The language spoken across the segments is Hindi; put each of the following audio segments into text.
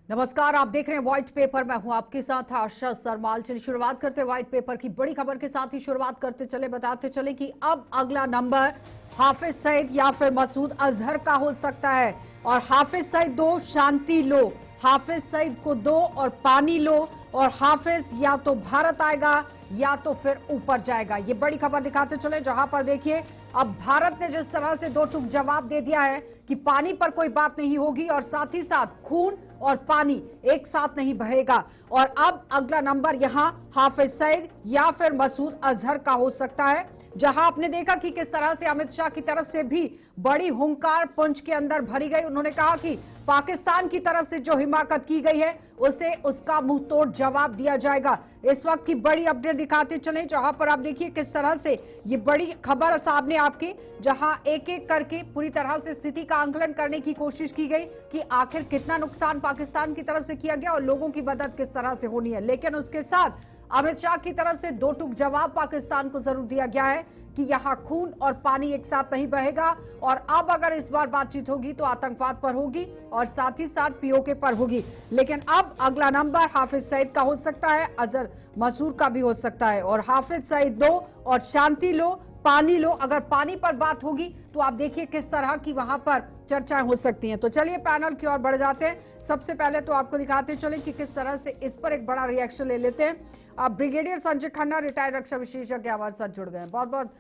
नमस्कार, आप देख रहे हैं व्हाइट पेपर। मैं हूं आपके साथ आशा सरमाल। चलिए शुरुआत करते हैं व्हाइट पेपर की बड़ी खबर के साथ ही शुरुआत करते चले, बताते चले कि अब अगला नंबर हाफिज सईद या फिर मसूद अजहर का हो सकता है। और हाफिज सईद दो, शांति लो। हाफिज सईद को दो और पानी लो। और हाफिज या तो भारत आएगा या तो फिर ऊपर जाएगा। ये बड़ी खबर दिखाते चले, जहां पर देखिए अब भारत ने जिस तरह से दो टूक जवाब दे दिया है कि पानी पर कोई बात नहीं होगी और साथ ही साथ खून और पानी एक साथ नहीं बहेगा। और अब अगला नंबर यहां हाफिज सईद या फिर मसूद अजहर का हो सकता है। जहां आपने देखा कि किस तरह से अमित शाह की तरफ से भी बड़ी हुंकार पुंछ के अंदर भरी गई। उन्होंने कहा कि पाकिस्तान की तरफ से जो हिमाकत की गई है उसे उसका मुंह तोड़ जवाब दिया जाएगा। इस वक्त की बड़ी अपडेट दिखाते चले, जहां पर आप देखिए किस तरह से ये बड़ी खबर सामने आपके, जहां एक एक करके पूरी तरह से स्थिति का आंकलन करने की कोशिश की गई कि आखिर कितना नुकसान पाकिस्तान की तरफ से किया गया और लोगों की मदद किस तरह से होनी है। लेकिन उसके साथ अमित शाह की तरफ से दो टूक जवाब पाकिस्तान को जरूर दिया गया है कि यहां खून और पानी एक साथ नहीं बहेगा। और अब अगर इस बार बातचीत होगी तो आतंकवाद पर होगी और साथ ही साथ पीओके पर होगी। लेकिन अब अगला नंबर हाफिज सईद का हो सकता है, अजहर मसूद का भी हो सकता है। और हाफिज सईद दो और शांति लो, पानी लो। अगर पानी पर बात होगी तो आप देखिए किस तरह की वहां पर चर्चाएं हो सकती हैं। तो चलिए पैनल की ओर बढ़ जाते हैं। सबसे पहले तो आपको दिखाते चले कि किस तरह से इस पर एक बड़ा रिएक्शन ले लेते हैं। अब ब्रिगेडियर संजय खन्ना, रिटायर्ड रक्षा विशेषज्ञ, हमारे साथ जुड़ गए हैं। बहुत बहुत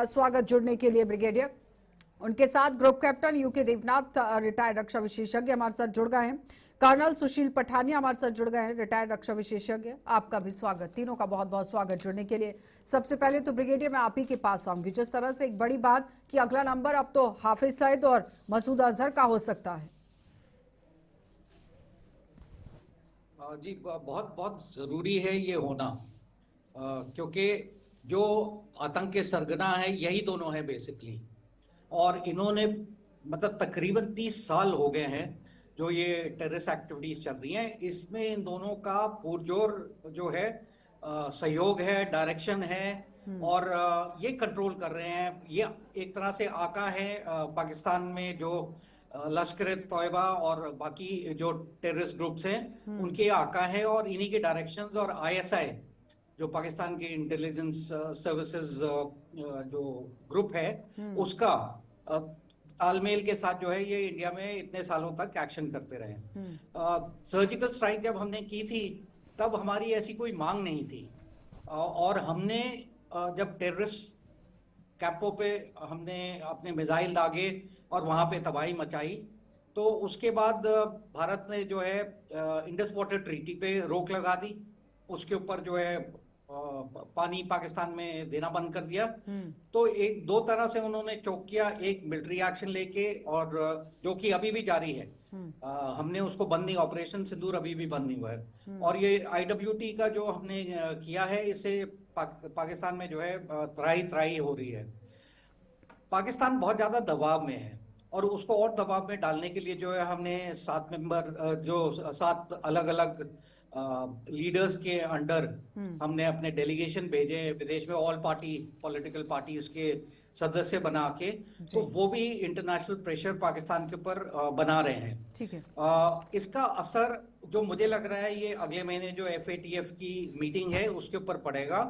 स्वागत जुड़ने के लिए ब्रिगेडियर। उनके साथ group captain U K Devnath, retired रक्षा विशेषज्ञ, हमारे साथ जुड़ गए हैं। कर्नल सुशील पठानिया हमारे साथ जुड़ गए हैं, रिटायर्ड रक्षा विशेषज्ञ। आपका भी स्वागत, तीनों का बहुत बहुत स्वागत जुड़ने के लिए। सबसे पहले तो ब्रिगेडियर मैं आप ही के पास आऊंगी। जिस तरह से एक बड़ी बात कि अगला नंबर अब तो हाफिज सईद और मसूद अजहर का हो सकता है। जी, बहुत बहुत ज़रूरी है ये होना, क्योंकि जो आतंक के सरगना है यही दोनों हैं बेसिकली। और इन्होंने मतलब तकरीबन 30 साल हो गए हैं जो ये टेररिस्ट एक्टिविटीज चल रही हैं। इसमें इन दोनों का पुरजोर जो है सहयोग है, डायरेक्शन है। और ये कंट्रोल कर रहे हैं। ये एक तरह से आका है पाकिस्तान में, जो लश्कर तोयबा और बाकी जो टेररिस्ट ग्रुप्स हैं उनके आका है। और इन्हीं के डायरेक्शंस और आईएसआई जो पाकिस्तान के इंटेलिजेंस सर्विसेज जो ग्रुप है उसका तालमेल के साथ जो है ये इंडिया में इतने सालों तक एक्शन करते रहे। सर्जिकल स्ट्राइक जब हमने की थी तब हमारी ऐसी कोई मांग नहीं थी। और हमने जब टेररिस्ट कैंपों पे हमने अपने मिसाइल दागे और वहां पे तबाही मचाई, तो उसके बाद भारत ने जो है इंडस वाटर ट्रीटी पे रोक लगा दी। उसके ऊपर जो है पानी पाकिस्तान में देना बंद कर दिया। तो एक दो तरह से उन्होंने चौक किया, एक मिलिट्री एक्शन लेके, और जो कि अभी भी जारी है। हमने उसको बंद नहीं, ऑपरेशन सिंदूर अभी भी बंद नहीं हुआ है। और ये आईडब्ल्यूटी का जो हमने किया है, इससे पाकिस्तान में जो है त्राही त्राही हो रही है। पाकिस्तान बहुत ज्यादा दबाव में है और उसको और दबाव में डालने के लिए जो है हमने 7 अलग अलग लीडर्स के अंडर हमने अपने डेलीगेशन भेजे विदेश में, ऑल पार्टी पॉलिटिकल पार्टीज के सदस्य बना के। तो वो भी इंटरनेशनल प्रेशर पाकिस्तान के ऊपर बना रहे हैं। ठीक है। इसका असर जो मुझे लग रहा है ये अगले महीने जो FATF की मीटिंग है उसके ऊपर पड़ेगा,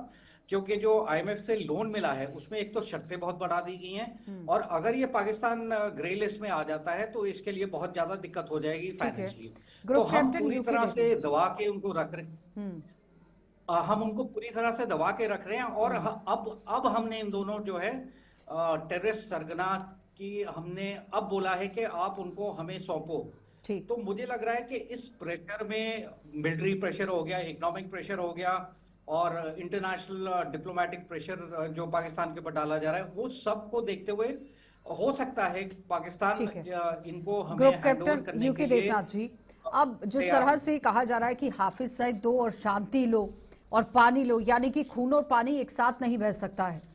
क्योंकि जो IMF से लोन मिला है उसमें एक तो शर्तें बहुत बढ़ा दी गई हैं। और अगर ये पाकिस्तान ग्रे लिस्ट में आ जाता है तो इसके लिए बहुत ज्यादा दिक्कत हो जाएगी फाइनेंशियली। तो हम पूरी तरह से दबा के उनको रख रहे, हम उनको पूरी तरह से दबा के रख रहे हैं। और अब हमने इन दोनों जो है टेररिस्ट सरगना की हमने अब बोला है कि आप उनको हमें सौंपो। तो मुझे लग रहा है कि इस प्रेशर में मिलिट्री प्रेशर हो गया, इकोनॉमिक प्रेशर हो गया, और इंटरनेशनल डिप्लोमेटिक प्रेशर जो पाकिस्तान के ऊपर डाला जा रहा है, वो सब को देखते हुए हो सकता है पाकिस्तान इनको हमें ग्रुप हैंडओवर कैप्टन करने यूके के लिए। देवनाथ जी, अब जिस तरह से कहा जा रहा है कि हाफिज सईद दो और शांति लो और पानी लो, यानी कि खून और पानी एक साथ नहीं बह सकता है।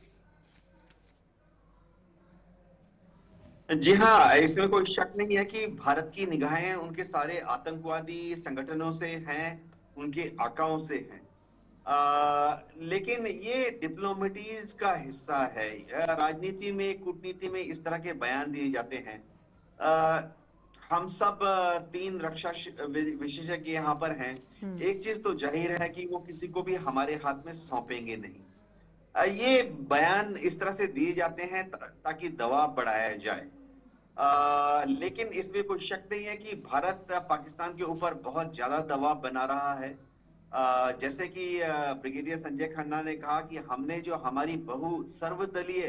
जी हाँ, इसमें कोई शक नहीं है कि भारत की निगाहें उनके सारे आतंकवादी संगठनों से हैं, उनके आकाओं से हैं। लेकिन ये डिप्लोमेटीज का हिस्सा है। राजनीति में, कूटनीति में इस तरह के बयान दिए जाते हैं। हम सब तीन रक्षा विशेषज्ञ यहाँ पर हैं। एक चीज तो जाहिर है कि वो किसी को भी हमारे हाथ में सौंपेंगे नहीं। ये बयान इस तरह से दिए जाते हैं ताकि दबाव बढ़ाया जाए। लेकिन इसमें कोई शक नहीं है कि भारत पाकिस्तान के ऊपर बहुत ज्यादा दबाव बना रहा है। जैसे कि ब्रिगेडियर संजय खन्ना ने कहा कि हमने जो हमारी बहु सर्वदलीय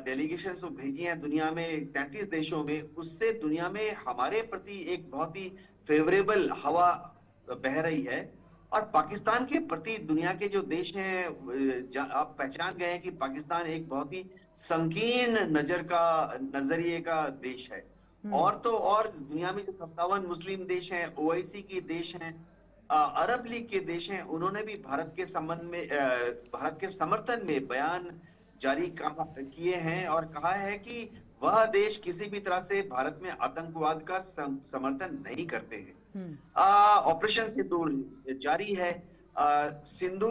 डेलीगेशन तो भेजी हैं दुनिया में 33 देशों में, उससे दुनिया में हमारे प्रति एक बहुत ही फेवरेबल हवा बह रही है। और पाकिस्तान के प्रति दुनिया के जो देश हैं आप पहचान गए हैं कि पाकिस्तान एक बहुत ही संकीर्ण नजरिए का देश है। और तो और दुनिया में जो 57 मुस्लिम देश हैं, ओआईसी के देश हैं, अरब लीग के देश हैं, उन्होंने भी भारत के संबंध में भारत के समर्थन में बयान जारी किए हैं और कहा है कि वह देश किसी भी तरह से भारत में आतंकवाद का समर्थन नहीं करते हैं। ऑपरेशन सिंधु जारी है। सिंधु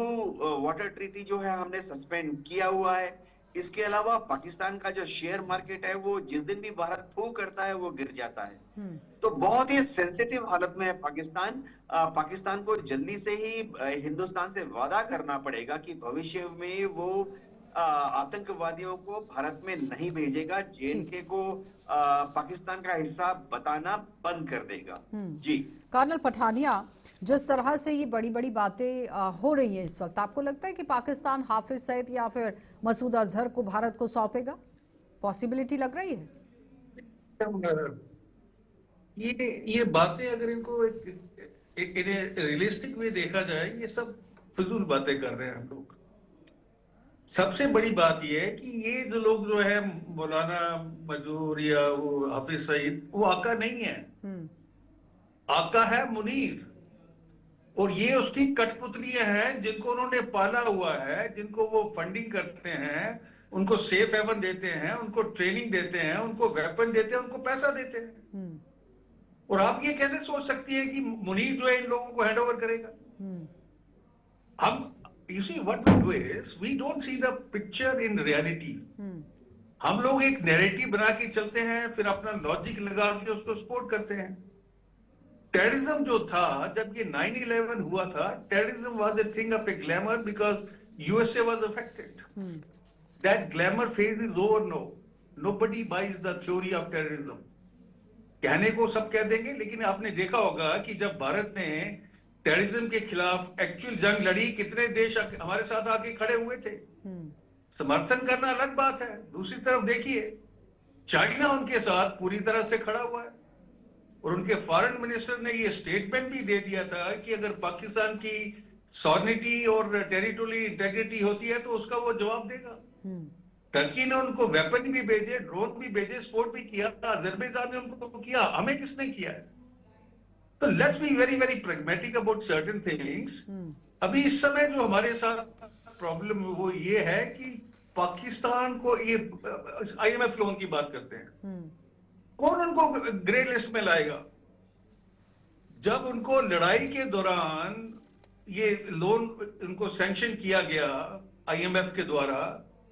वाटर ट्रीटी जो है हमने सस्पेंड किया हुआ है। इसके अलावा पाकिस्तान का जो शेयर मार्केट है वो जिस दिन भी भारत फू करता है वो गिर जाता है। तो बहुत ही सेंसिटिव हालत में है पाकिस्तान। पाकिस्तान को जल्दी से ही हिंदुस्तान से वादा करना पड़ेगा कि भविष्य में वो आतंकवादियों को भारत में नहीं भेजेगा, जेएनके को पाकिस्तान का हिस्सा बताना बंद कर देगा। जी कर्नल पठानिया, जिस तरह से ये बड़ी बड़ी बातें हो रही है इस वक्त, आपको लगता है कि पाकिस्तान हाफिज सईद या फिर मसूद अजहर को भारत को सौंपेगा? पॉसिबिलिटी लग रही है? ये बातें अगर इनको एक रियलिस्टिक वे देखा जाए, ये सब फिजूल बातें कर रहे हैं हम लोग। सबसे बड़ी बात यह है कि ये जो लोग जो है मौलाना मजूर या वो हाफिज सईद, वो आका नहीं है। आका है मुनीर, और ये उसकी कठपुतलियां हैं जिनको उन्होंने पाला हुआ है, जिनको वो फंडिंग करते हैं, उनको सेफ हेवन देते हैं, उनको ट्रेनिंग देते हैं, उनको वेपन देते हैं, उनको पैसा देते हैं। और आप ये कैसे सोच सकती है कि मुनीर जो है इन लोगों को हैंड ओवर करेगा? हम You see, what we do is we don't see the picture in reality. हम लोग एक नैरेटिव बना के चलते हैं, फिर अपना लॉजिक लगा के उसको सपोर्ट करते हैं। टेररिज्म जो था, जब ये 9/11 हुआ था, terrorism was a thing of a glamour because USA was affected. That glamour phase is over now. Nobody buys the theory of terrorism. कहने को सब कह देंगे, लेकिन आपने देखा होगा कि जब भारत ने टेररिज्म के खिलाफ एक्चुअल जंग लड़ी, कितने देश हमारे साथ आके खड़े हुए थे। समर्थन करना अलग बात है। दूसरी तरफ देखिए, चाइना उनके साथ पूरी तरह से खड़ा हुआ है, और उनके फॉरेन मिनिस्टर ने ये स्टेटमेंट भी दे दिया था कि अगर पाकिस्तान की सॉवरेनिटी और टेरिटोरियल इंटेग्रिटी होती है तो उसका वो जवाब देगा। टर्की ने उनको वेपन भी भेजे, ड्रोन भी भेजे, सपोर्ट भी किया। अजरबैजान ने उनको किया, हमें किसने किया है? तो let's be very very pragmatic about certain things. अभी इस समय जो हमारे साथ प्रॉब्लम वो ये है कि पाकिस्तान को, ये IMF लोन की बात करते हैं, कौन उनको ग्रे लिस्ट में लाएगा? जब उनको लड़ाई के दौरान ये लोन उनको सैंक्शन किया गया IMF के द्वारा,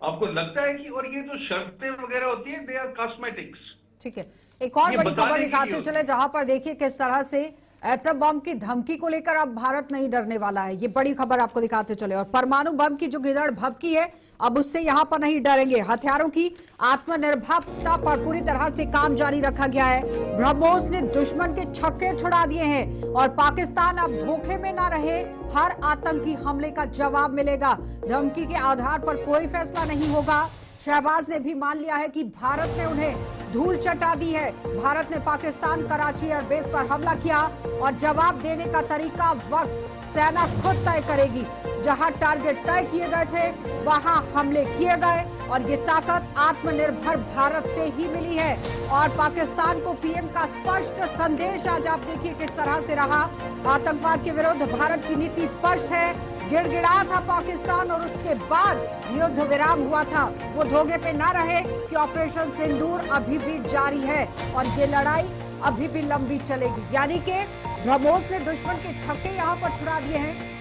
आपको लगता है कि, और ये जो शर्तें वगैरह होती है, दे आर कॉस्मेटिक्स। ठीक है, एक और बड़ी खबर दिखाते चले, जहां पर देखिए किस तरह से एटम बम की धमकी को लेकर अब भारत नहीं डरने वाला है। ये बड़ी खबर आपको दिखाते चले। और परमाणु बम की जो गिरद भभकी है, अब उससे यहां पर नहीं डरेंगे। हथियारों की आत्मनिर्भरता पर पूरी तरह से काम जारी रखा गया है। ब्रह्मोस ने दुश्मन के छक्के छुड़ा दिए हैं और पाकिस्तान अब धोखे में ना रहे, हर आतंकी हमले का जवाब मिलेगा। धमकी के आधार पर कोई फैसला नहीं होगा। शहबाज ने भी मान लिया है कि भारत ने उन्हें धूल चटा दी है। भारत ने पाकिस्तान कराची एयरबेस पर हमला किया और जवाब देने का तरीका, वक्त सेना खुद तय करेगी। जहां टारगेट तय किए गए थे वहां हमले किए गए और ये ताकत आत्मनिर्भर भारत से ही मिली है। और पाकिस्तान को पीएम का स्पष्ट संदेश आज आप देखिए किस तरह से रहा। आतंकवाद के विरुद्ध भारत की नीति स्पष्ट है। गिड़गिड़ा था पाकिस्तान और उसके बाद युद्ध विराम हुआ था। वो धोखे पे ना रहे कि ऑपरेशन सिंदूर अभी भी जारी है और ये लड़ाई अभी भी लंबी चलेगी। यानी कि ब्रह्मोस ने दुश्मन के छक्के यहाँ पर छुड़ा दिए हैं।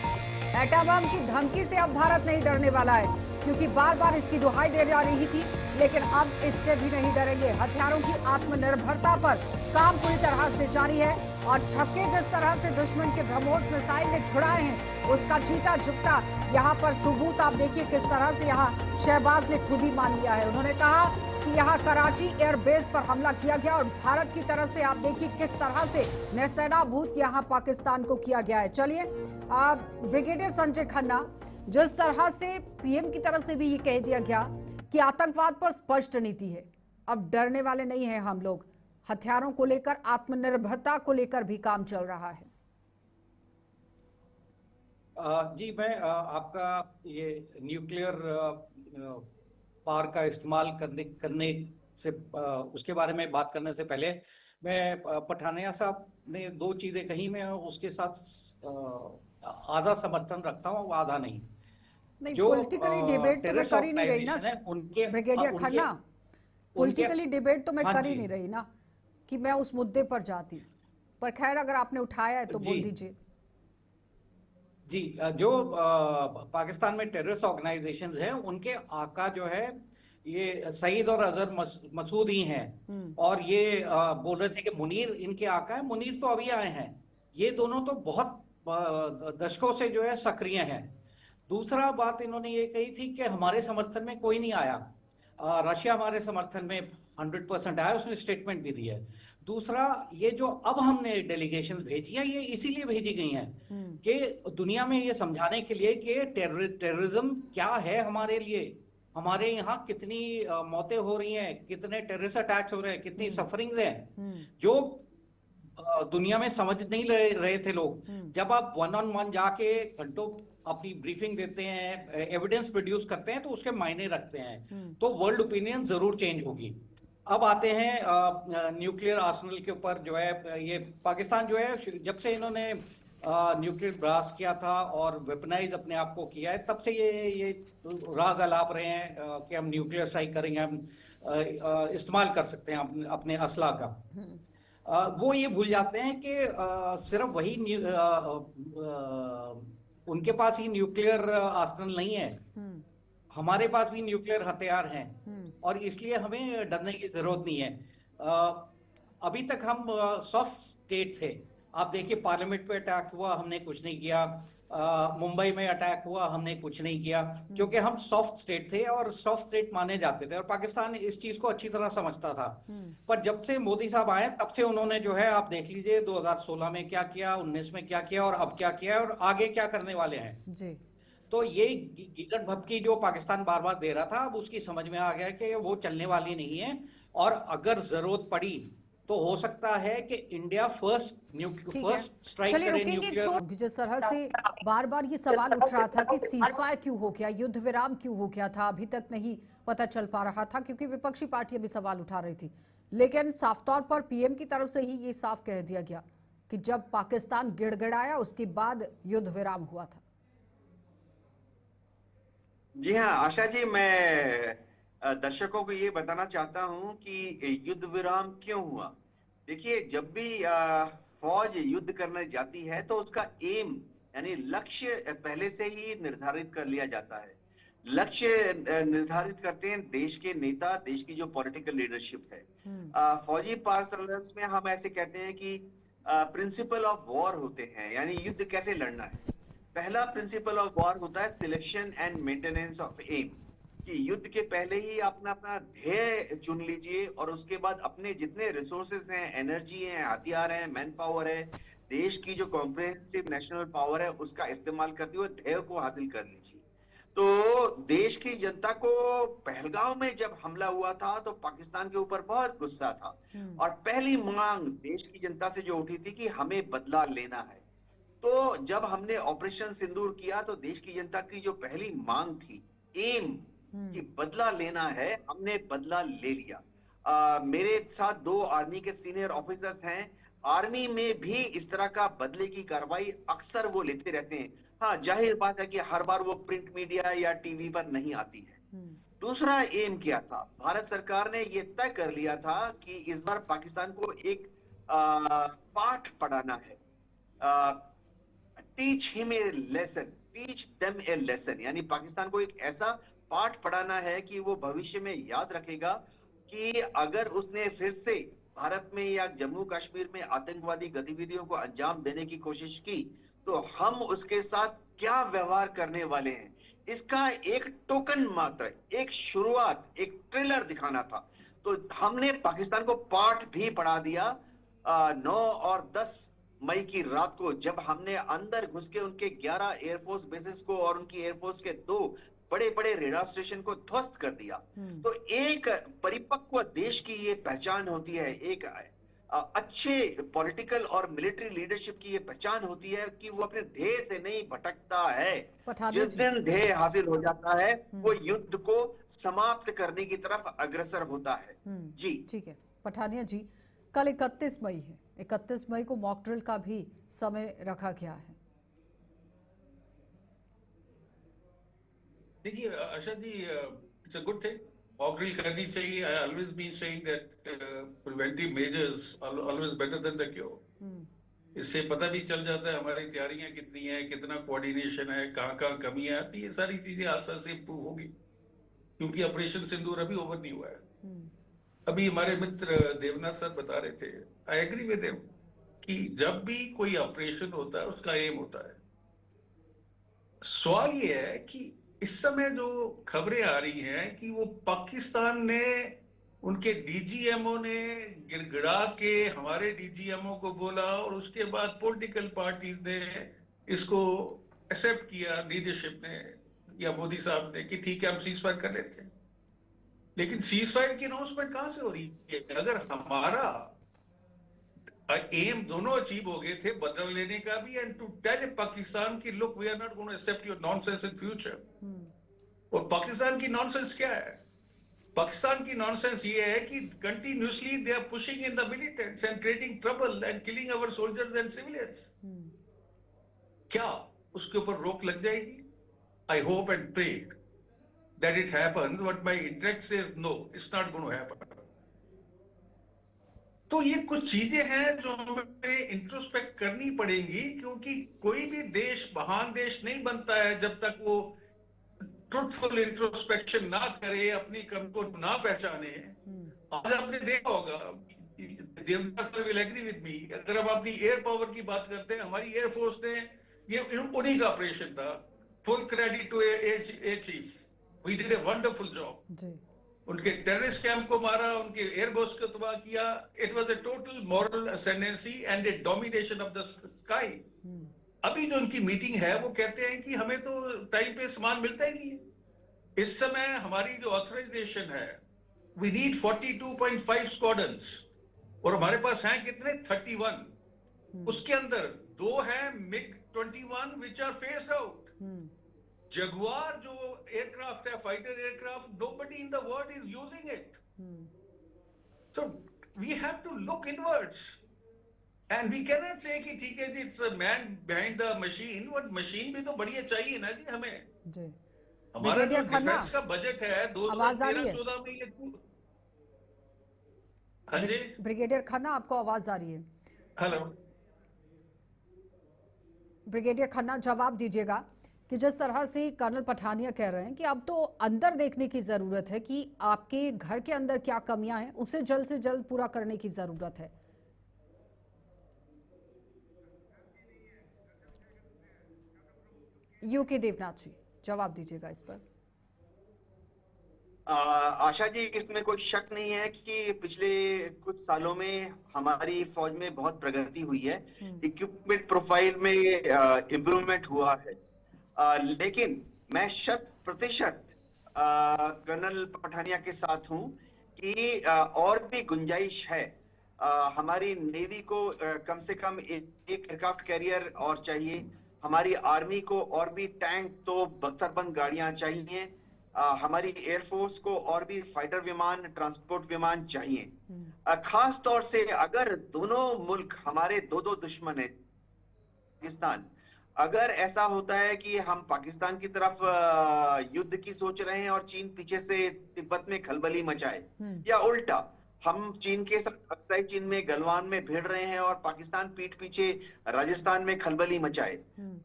एटम बम की धमकी से अब भारत नहीं डरने वाला है। क्योंकि बार बार इसकी दुहाई दे जा रही थी, लेकिन अब इससे भी नहीं डरेंगे। हथियारों की आत्मनिर्भरता पर काम पूरी तरह से जारी है और छक्के जिस तरह से दुश्मन के ब्रह्मोस मिसाइल ने छुड़ाए हैं, उसका जीता जुगता यहाँ पर सबूत आप देखिए किस तरह से यहाँ शहबाज ने खुद ही मान लिया है। उन्होंने कहा कि यहाँ कराची एयरबेस पर हमला किया गया और भारत की तरफ से आप देखिए किस तरह से नेस्तनाबूत यहाँ पाकिस्तान को किया गया है। चलिए ब्रिगेडियर संजय खन्ना, जिस तरह से पीएम की तरफ से भी ये कह दिया गया कि आतंकवाद पर स्पष्ट नीति है, अब डरने वाले नहीं हैं हम लोग, हथियारों को लेकर आत्मनिर्भरता को लेकर भी काम चल रहा है। जी, मैं आपका ये न्यूक्लियर पावर का इस्तेमाल करने से उसके बारे में बात करने से पहले मैं पठानिया साहब ने दो चीजें कही, मैं उसके साथ आधा समर्थन रखता हूँ, आधा नहीं। जो पॉलिटिकली डिबेट तो मैं कर ही नहीं रही ना ब्रिगेडियर खन्ना, पॉलिटिकली डिबेट तो मैं कर ही नहीं रही ना कि मैं उस मुद्दे पर जाती, पर खैर अगर आपने उठाया है तो बोल दीजिए। जी, जो पाकिस्तान में टेररिस्ट ऑर्गेनाइजेशंस हैं, उनके आका जो है ये सईद और अजहर मसूद ही हैं, और ये बोल रहे थे कि मुनीर इनके आका है। मुनीर तो अभी आए हैं, ये दोनों तो बहुत दशकों से जो है सक्रिय हैं। दूसरा बात इन्होंने ये कही थी कि हमारे समर्थन में कोई नहीं आया, रशिया हमारे समर्थन में 100% आया, उसने स्टेटमेंट भी दी है। दूसरा, ये जो अब हमने डेलीगेशन भेजी है, ये इसीलिए भेजी गई हैं कि दुनिया में ये समझाने के लिए कि टेररिज्म क्या है हमारे लिए, हमारे यहाँ कितनी मौतें हो रही हैं, कितने टेररिस्ट अटैक्स हो रहे हैं, कितनी सफरिंग्स हैं, जो दुनिया में समझ नहीं रहे थे लोग। जब आप 1-on-1 जाके घंटों अपनी ब्रीफिंग देते हैं, एविडेंस प्रोड्यूस करते हैं, तो उसके मायने रखते हैं, तो वर्ल्ड ओपिनियन जरूर चेंज होगी। अब आते हैं न्यूक्लियर आर्सेनल के ऊपर। जो है ये पाकिस्तान जो है, जब से इन्होंने न्यूक्लियर ब्लास्ट किया था और वेपनाइज अपने आप को किया है, तब से ये राग अलाप रहे हैं कि हम न्यूक्लियर स्ट्राइक करेंगे, हम इस्तेमाल कर सकते हैं अपने असला का। वो ये भूल जाते हैं कि सिर्फ वही उनके पास ही न्यूक्लियर आर्सेनल नहीं है, हमारे पास भी न्यूक्लियर हथियार हैं, और इसलिए हमें डरने की जरूरत नहीं है। अभी तक हम सॉफ्ट स्टेट थे। आप देखिए, पार्लियामेंट पे अटैक हुआ, हमने कुछ नहीं किया, मुंबई में अटैक हुआ, हमने कुछ नहीं किया, क्योंकि हम सॉफ्ट स्टेट थे और सॉफ्ट स्टेट माने जाते थे, और पाकिस्तान इस चीज को अच्छी तरह समझता था। पर जब से मोदी साहब आए, तब से उन्होंने जो है, आप देख लीजिए 2016 में क्या किया, 19 में क्या किया, और अब क्या किया, और आगे क्या करने वाले हैं जी। तो ये गिगट भपकी जो पाकिस्तान बार बार दे रहा था, अब उसकी समझ में आ गया कि वो चलने वाली नहीं है, और अगर जरूरत पड़ी तो हो सकता है कि इंडिया फर्स्ट स्ट्राइक करे न्यूक्लियर। जिस तरह से बार बार ये सवाल उठ रहा था कि सीजफायर क्यों हो गया, युद्ध विराम क्यों हो गया था, अभी तक नहीं पता चल पा रहा था, क्योंकि विपक्षी पार्टियां भी सवाल उठा रही थी। लेकिन साफ तौर पर पीएम की तरफ से ही ये साफ कह दिया गया कि जब पाकिस्तान गिड़गिड़ाया, उसके बाद युद्ध विराम हुआ था। जी हाँ आशा जी, मैं दर्शकों को ये बताना चाहता हूं कि युद्ध विराम क्यों हुआ। देखिए, जब भी फौज युद्ध करने जाती है तो उसका एम यानी लक्ष्य पहले से ही निर्धारित कर लिया जाता है। लक्ष्य निर्धारित करते हैं देश के नेता, देश की जो पॉलिटिकल लीडरशिप है। फौजी पार्सल्स में हम ऐसे कहते हैं कि प्रिंसिपल ऑफ वॉर होते हैं, यानी युद्ध कैसे लड़ना है। पहला प्रिंसिपल ऑफ वॉर होता है selection and maintenance of aim, कि युद्ध के पहले ही अपना ध्येय चुन लीजिए, और उसके बाद अपने जितने रिसोर्सेज हैं, एनर्जी है, हथियार है, मैन पावर है, देश की जो कॉम्प्रिहेंसिव नेशनल पावर है, उसका इस्तेमाल करते हुए ध्येय को हासिल कर लीजिए। तो देश की जनता को पहलगांव में जब हमला हुआ था तो पाकिस्तान के ऊपर बहुत गुस्सा था, और पहली मांग देश की जनता से जो उठी थी कि हमें बदला लेना है। तो जब हमने ऑपरेशन सिंदूर किया तो देश की जनता की जो पहली मांग थी, एम कि बदला लेना है, हमने बदला ले लिया। मेरे साथ 2 आर्मी के सीनियर ऑफिसर्स हैं, आर्मी में भी इस तरह का बदले की कार्रवाई अक्सर वो लेते रहते हैं। हाँ, जाहिर बात है कि हर बार वो प्रिंट मीडिया या टीवी पर नहीं आती है। दूसरा एम क्या था, भारत सरकार ने ये तय कर लिया था कि इस बार पाकिस्तान को एक पाठ पढ़ाना है। Teach him a lesson, teach them A lesson, यानी पाकिस्तान को एक ऐसा पाठ पढ़ाना है कि वो भविष्य में याद रखेगा कि अगर उसने फिर से भारत में या जम्मू कश्मीर में आतंकवादी गतिविधियों को अंजाम देने की कोशिश की तो हम उसके साथ क्या व्यवहार करने वाले हैं, इसका एक टोकन मात्र, एक शुरुआत, एक ट्रेलर दिखाना था। तो हमने पाकिस्तान को पाठ भी पढ़ा दिया 9 और 10 मई की रात को, जब हमने अंदर घुस के उनके 11 एयरफोर्स बेसेस को और उनकी एयरफोर्स के 2 बड़े बड़े रेडार स्टेशन को ध्वस्त कर दिया। तो एक परिपक्व देश की ये पहचान होती है, एक अच्छे पॉलिटिकल और मिलिट्री लीडरशिप की ये पहचान होती है कि वो अपने ध्येय से नहीं भटकता है। जिस दिन ध्येय हासिल हो जाता है वो युद्ध को समाप्त करने की तरफ अग्रसर होता है। जी ठीक है पठानिया जी, कल 31 मई है, 31 मई को मॉक ड्रिल का भी समय रखा गया है। देखिए Asha ji, it's a good thing, mock drill करनी चाहिए। I always been saying that preventive measures always better than the cure. इससे पता भी चल जाता है हमारी तैयारियां कितनी है, कितना कोऑर्डिनेशन है, कहाँ कहाँ कमी है। तो ये सारी चीजें आस्ते से इंप्रूव होगी, क्योंकि ऑपरेशन सिंदूर अभी ओवर नहीं हुआ है। अभी हमारे मित्र देवनाथ सर बता रहे थे, आई एग्री विद हिम, कि जब भी कोई ऑपरेशन होता है उसका एम होता है। सवाल ये है कि इस समय जो खबरें आ रही हैं कि वो पाकिस्तान ने, उनके डीजीएमओ ने गिड़गिड़ा के हमारे डीजीएमओ को बोला और उसके बाद पॉलिटिकल पार्टीज ने इसको एक्सेप्ट किया, लीडरशिप ने या मोदी साहब ने, कि ठीक है हम सीज फायर कर लेते हैं। लेकिन सीज फायर की अनाउंसमेंट कहां से हो रही है? अगर हमारा एम दोनों अचीव हो गए थे, बदल लेने का भी एंड टू टेल पाकिस्तान की look we are not going to accept your nonsense in future. और पाकिस्तान की नॉनसेंस क्या है? पाकिस्तान की नॉनसेंस ये है कि continuously they are pushing in the militants and creating trouble and killing our soldiers and civilians. क्या उसके ऊपर रोक लग जाएगी? I hope and pray that it happens, but my intellect says no, it's not going to happen. तो ये कुछ चीजें हैं जो हमें इंट्रोस्पेक्ट करनी पड़ेंगी, क्योंकि कोई भी देश महान देश नहीं बनता है जब तक वो ट्रुथफुल इंट्रोस्पेक्शन ना करे, अपनी कमी को ना पहचाने। आज आपने देखा होगा, Devdas sir will agree with me, अगर हम अपनी एयर पावर की बात करते हैं, हमारी एयरफोर्स ने, ये उन्हीं का ऑपरेशन था। Full credit to air chief, We did a wonderful job. उनके टेररिस्ट कैंप को मारा, उनके एयरबेस को तबाह किया। It was a total moral ascendancy and a domination of the sky. अभी जो उनकी मीटिंग है वो कहते हैं कि हमें तो टाइम पे सामान मिलता ही नहीं है। इस समय हमारी जो ऑथराइजेशन है, we need 42.5 स्क्वाड्रन्स और हमारे पास हैं कितने? 31। उसके अंदर 2 हैं MiG-21 which are phased out. Jaguar जो एयरक्राफ्ट है, fighter aircraft, nobody in the world is using it. So we have to look inwards and we cannot say कि ठीक है जी, it's a man behind the machine, but machine भी तो बढ़िया चाहिए ना जी हमें। जी हमारा जो डिफेंस का बजट है 2013-14 में ये, हाँ जी ब्रिगेडियर खन्ना, आपको आवाज आ रही है? हेलो ब्रिगेडियर खन्ना, जवाब दीजिएगा कि जिस तरह से कर्नल पठानिया कह रहे हैं कि अब तो अंदर देखने की जरूरत है कि आपके घर के अंदर क्या कमियां हैं, उसे जल्द से जल्द पूरा करने की जरूरत है। यूके देवनाथ जी, जवाब दीजिएगा इस पर। आशा जी, इसमें कोई शक नहीं है कि पिछले कुछ सालों में हमारी फौज में बहुत प्रगति हुई है, इक्विपमेंट प्रोफाइल में इम्प्रूवमेंट हुआ है। लेकिन मैं 100% कर्नल पठानिया के साथ हूं कि और भी गुंजाइश है। हमारी नेवी को कम से कम एक एयरक्राफ्ट कैरियर और चाहिए, हमारी आर्मी को और भी टैंक तो बख्तरबंद गाड़ियां चाहिए, हमारी एयरफोर्स को और भी फाइटर विमान, ट्रांसपोर्ट विमान चाहिए। खास तौर से अगर दोनों मुल्क हमारे दो दुश्मन है, पाकिस्तान, अगर ऐसा होता है कि हम पाकिस्तान की तरफ युद्ध की सोच रहे हैं और चीन पीछे से तिब्बत में खलबली मचाए, या उल्टा हम चीन के साथ अक्साई चीन में गलवान में भिड़ रहे हैं और पाकिस्तान पीठ पीछे राजस्थान में खलबली मचाए,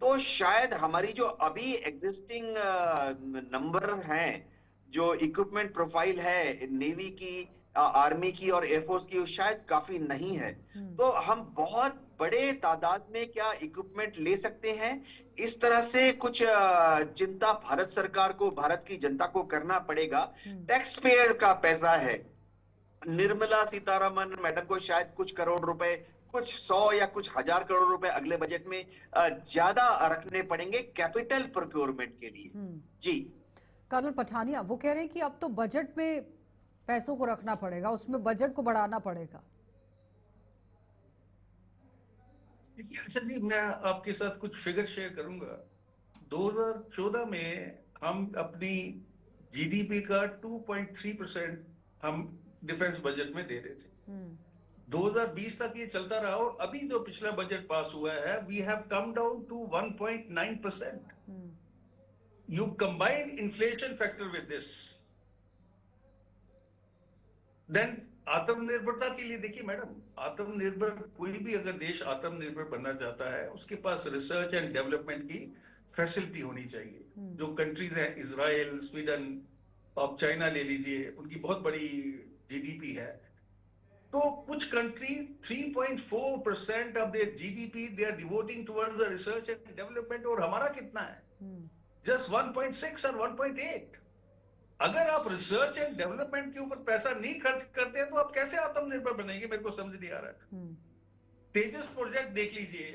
तो शायद हमारी जो अभी एग्जिस्टिंग नंबर हैं जो इक्विपमेंट प्रोफाइल है नेवी की, आर्मी की और एयरफोर्स की, वो शायद काफी नहीं है। तो हम बहुत बड़े तादाद में क्या इक्विपमेंट ले सकते हैं, इस तरह से कुछ चिंता भारत सरकार को, भारत की जनता को करना पड़ेगा। टैक्स पेयर का पैसा है। निर्मला सीतारमन मैडम को शायद कुछ करोड़ रुपए, कुछ 100 या कुछ हजार करोड़ रुपए अगले बजट में ज्यादा रखने पड़ेंगे कैपिटल प्रोक्योरमेंट के लिए। जी कर्नल पठानिया, वो कह रहे हैं कि अब तो बजट में पैसों को रखना पड़ेगा, उसमें बजट को बढ़ाना पड़ेगा। अच्छा जी, मैं आपके साथ कुछ फिगर शेयर करूंगा। 2014 में हम अपनी जीडीपी का 2.3% हम डिफेंस बजट में दे रहे थे। 2020 तक ये चलता रहा और अभी जो पिछला बजट पास हुआ है, we have come down to 1.9%। You combine inflation factor with this, then आत्मनिर्भरता के लिए देखिए मैडम, आत्मनिर्भर कोई भी अगर देश आत्मनिर्भर बनना चाहता है, उसके पास रिसर्च एंड डेवलपमेंट की फैसिलिटी होनी चाहिए। जो कंट्रीज हैं, इजराइल, स्वीडन, आप चाइना ले लीजिए, उनकी बहुत बड़ी जीडीपी है। तो कुछ country 3.4% of their GDP they are devoting towards the research and development, और हमारा कितना है? जस्ट 1.6 और 1.8। अगर आप रिसर्च एंड डेवलपमेंट के ऊपर पैसा नहीं खर्च करते हैं तो आप कैसे आत्मनिर्भर बनेंगे? मेरे को समझ नहीं आ रहा है। तेजस प्रोजेक्ट देख लीजिए,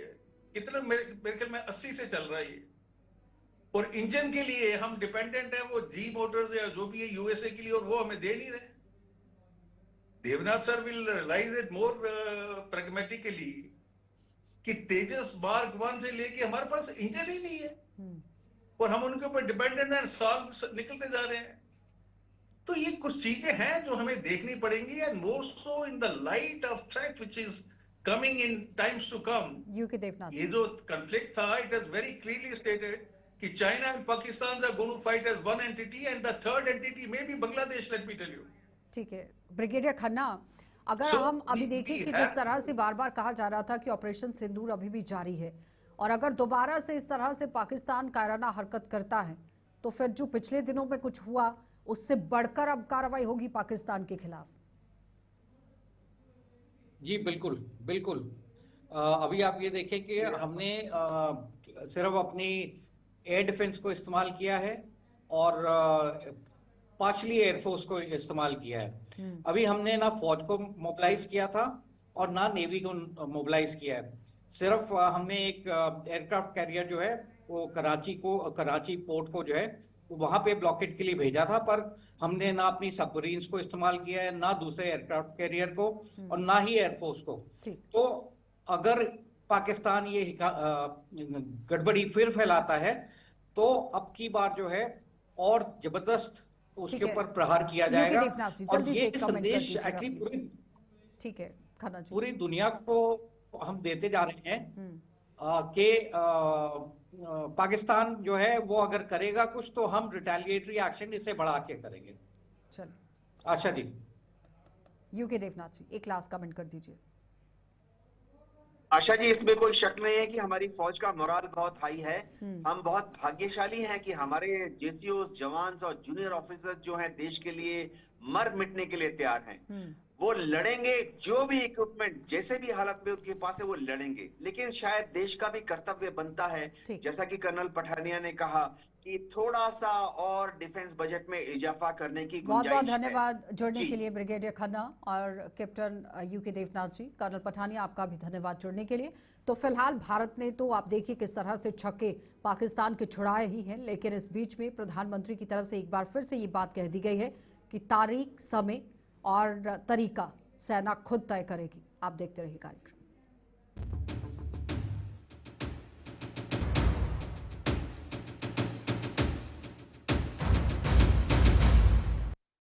कितना मेरे ख्याल में 80 से चल रहा है ये, और इंजन के लिए हम डिपेंडेंट है वो जी मोटर्स या जो भी है यूएसए के लिए, और वो हमें दे नहीं रहे। Devnath sir will realize it more pragmatically कि तेजस मार्क 1 से लेके हमारे पास इंजन ही नहीं है, और हम उनके ऊपर डिपेंडेंट हैं, साल निकलते जा रहे हैं। तो ये कुछ चीजें हैं जो हमें देखनी पड़ेंगी, and more so in the light of threat which is coming in times to come. U K Devnath, ये जो कॉन्फ्लिक्ट था, it is very clearly stated कि China and Pakistan are going to fight as one entity, and the third entity may be Bangladesh, let me tell you. ठीक है ब्रिगेडियर खन्ना, अगर हम अभी देखें कि जिस तरह से बार बार कहा जा रहा था कि ऑपरेशन सिंदूर अभी भी जारी है, और अगर दोबारा से इस तरह से पाकिस्तान कायराना हरकत करता है तो फिर जो पिछले दिनों में कुछ हुआ उससे बढ़कर अब कार्रवाई होगी पाकिस्तान के खिलाफ। जी बिल्कुल बिल्कुल। अभी आप ये देखें कि हमने सिर्फ अपनी एयर डिफेंस को इस्तेमाल किया है और पार्शली एयरफोर्स को इस्तेमाल किया है। अभी हमने ना फौज को मोबिलाइज किया था और ना नेवी को मोबिलाइज किया है। सिर्फ हमने एक एयरक्राफ्ट कैरियर जो है वो कराची पोर्ट को जो है वहां पे ब्लॉकेट के लिए भेजा था, पर हमने ना अपनी सबमरीन्स को इस्तेमाल किया है, ना दूसरे एयरक्राफ्ट कैरियर को, और ना ही एयरफोर्स को। तो अगर पाकिस्तान ये गड़बड़ी फिर फैलाता है तो अब की बार जो है और जबरदस्त उसके ऊपर प्रहार किया जाएगा। और ये संदेश एक्चुअली ठीक है खन्ना जी, पूरी दुनिया को हम देते जा रहे हैं कि पाकिस्तान जो है वो अगर करेगा कुछ तो हम रिटेलिएटरी एक्शन इसे बढ़ा के करेंगे। चलिए आशा जी। यूके देवनाथ जी, एक लास्ट कमेंट कर दीजिए। आशा जी, इसमें कोई शक नहीं है कि हमारी फौज का मोराल बहुत हाई है। हम बहुत भाग्यशाली हैं कि हमारे जेसीओ, जवान और जूनियर ऑफिसर्स जो हैं देश के लिए मर मिटने के लिए तैयार हैं। वो लड़ेंगे, जो भी इक्विपमेंट जैसे भी हालत में उनके पास है वो लड़ेंगे। लेकिन शायद देश का भी कर्तव्य बनता है, जैसा कि कर्नल पठानिया ने कहा, कि थोड़ा सा और डिफेंस बजट में इजाफा करने की गुंजाइश है। बहुत बहुत धन्यवाद जुड़ने के लिए ब्रिगेडियर खन्ना और कैप्टन यूके देवनाथ जी। कर्नल पठानिया, आपका भी धन्यवाद जुड़ने के लिए। तो फिलहाल भारत ने तो आप देखिए किस तरह से छक्के पाकिस्तान के छुड़ाए ही हैं, लेकिन इस बीच में प्रधानमंत्री की तरफ से एक बार फिर से ये बात कह दी गई है कि तारीख, समय और तरीका सेना खुद तय करेगी। आप देखते रहिए कार्यक्रम।